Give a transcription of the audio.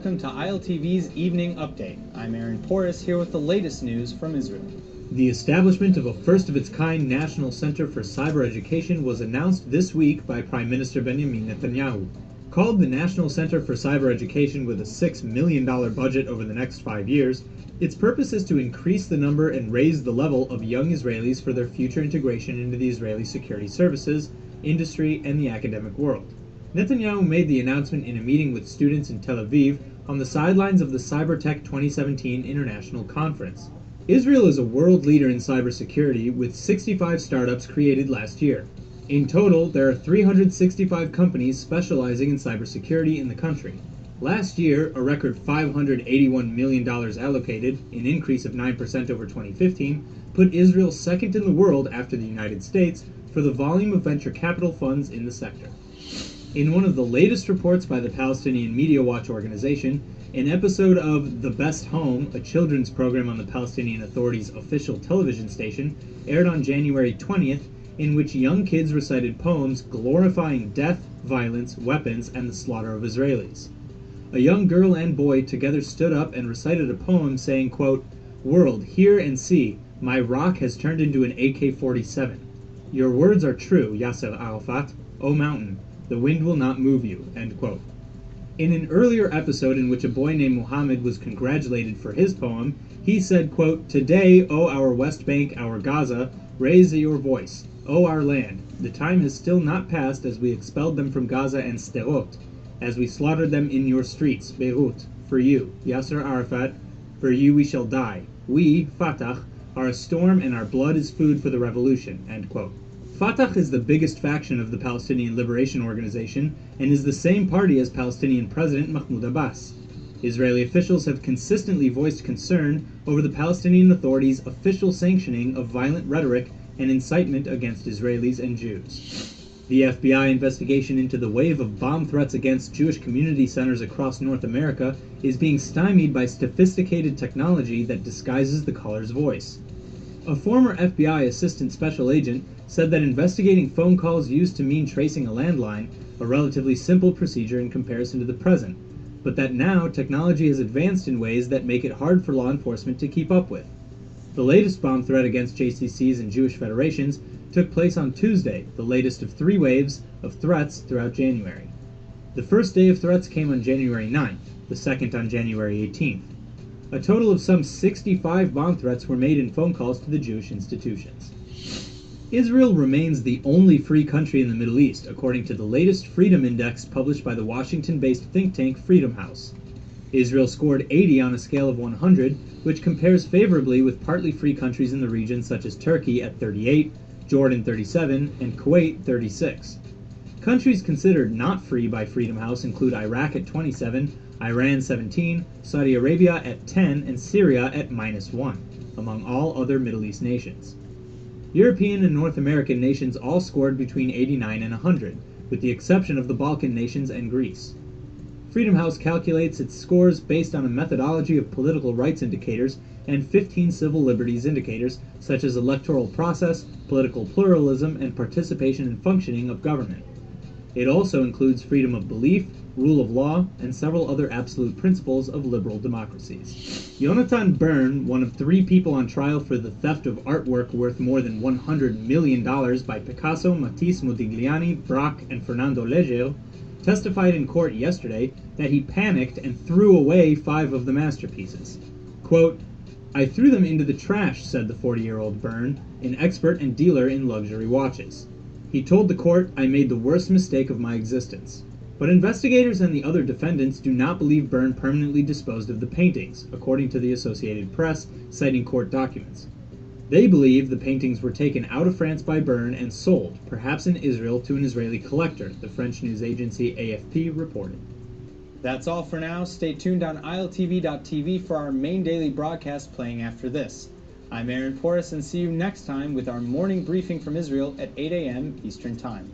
welcome to ILTV's Evening Update. I'm Aaron Porras here with the latest news from Israel. The establishment of a first-of-its-kind National Center for Cyber Education was announced this week by Prime Minister Benjamin Netanyahu. Called the National Center for Cyber Education with a $6 million budget over the next 5 years, its purpose is to increase the number and raise the level of young Israelis for their future integration into the Israeli security services, industry, and the academic world. Netanyahu made the announcement in a meeting with students in Tel Aviv on the sidelines of the CyberTech 2017 International Conference. Israel is a world leader in cybersecurity with 65 startups created last year. In total, there are 365 companies specializing in cybersecurity in the country. Last year, a record $581 million allocated, an increase of 9% over 2015, put Israel second in the world after the United States for the volume of venture capital funds in the sector. In one of the latest reports by the Palestinian Media Watch organization, an episode of The Best Home, a children's program on the Palestinian Authority's official television station, aired on January 20th, in which young kids recited poems glorifying death, violence, weapons, and the slaughter of Israelis. A young girl and boy together stood up and recited a poem saying, quote, "World, hear and see, my rock has turned into an AK-47. Your words are true, Yasser Arafat, O mountain. The wind will not move you," end quote. In an earlier episode in which a boy named Muhammad was congratulated for his poem, he said, quote, "Today, O our West Bank, our Gaza, raise your voice. O our land, the time has still not passed as we expelled them from Gaza and Sderot, as we slaughtered them in your streets, Beirut. For you, Yasser Arafat, for you we shall die. We, Fatah, are a storm and our blood is food for the revolution," end quote. Fatah is the biggest faction of the Palestinian Liberation Organization and is the same party as Palestinian President Mahmoud Abbas. Israeli officials have consistently voiced concern over the Palestinian Authority's official sanctioning of violent rhetoric and incitement against Israelis and Jews. The FBI investigation into the wave of bomb threats against Jewish community centers across North America is being stymied by sophisticated technology that disguises the caller's voice. A former FBI assistant special agent said that investigating phone calls used to mean tracing a landline, a relatively simple procedure in comparison to the present, but that now technology has advanced in ways that make it hard for law enforcement to keep up with. The latest bomb threat against JCCs and Jewish federations took place on Tuesday, the latest of 3 waves of threats throughout January. The first day of threats came on January 9th, the second on January 18th. A total of some 65 bomb threats were made in phone calls to the Jewish institutions. Israel remains the only free country in the Middle East, according to the latest Freedom Index published by the Washington-based think tank Freedom House. Israel scored 80 on a scale of 100, which compares favorably with partly free countries in the region such as Turkey at 38, Jordan 37, and Kuwait 36. Countries considered not free by Freedom House include Iraq at 27, Iran 17, Saudi Arabia at 10, and Syria at -1, among all other Middle East nations. European and North American nations all scored between 89 and 100, with the exception of the Balkan nations and Greece. Freedom House calculates its scores based on a methodology of political rights indicators and 15 civil liberties indicators, such as electoral process, political pluralism, and participation and functioning of government. It also includes freedom of belief, rule of law, and several other absolute principles of liberal democracies. Yonatan Byrne, one of 3 people on trial for the theft of artwork worth more than $100 million by Picasso, Matisse, Modigliani, Braque, and Fernando Leggero, testified in court yesterday that he panicked and threw away 5 of the masterpieces. Quote, "I threw them into the trash," said the 40-year-old Byrne, an expert and dealer in luxury watches. He told the court, "I made the worst mistake of my existence." But investigators and the other defendants do not believe Byrne permanently disposed of the paintings, according to the Associated Press, citing court documents. They believe the paintings were taken out of France by Byrne and sold, perhaps in Israel, to an Israeli collector, the French news agency AFP reported. That's all for now. Stay tuned on ILTV.tv for our main daily broadcast playing after this. I'm Aaron Porras, and see you next time with our morning briefing from Israel at 8 a.m. Eastern Time.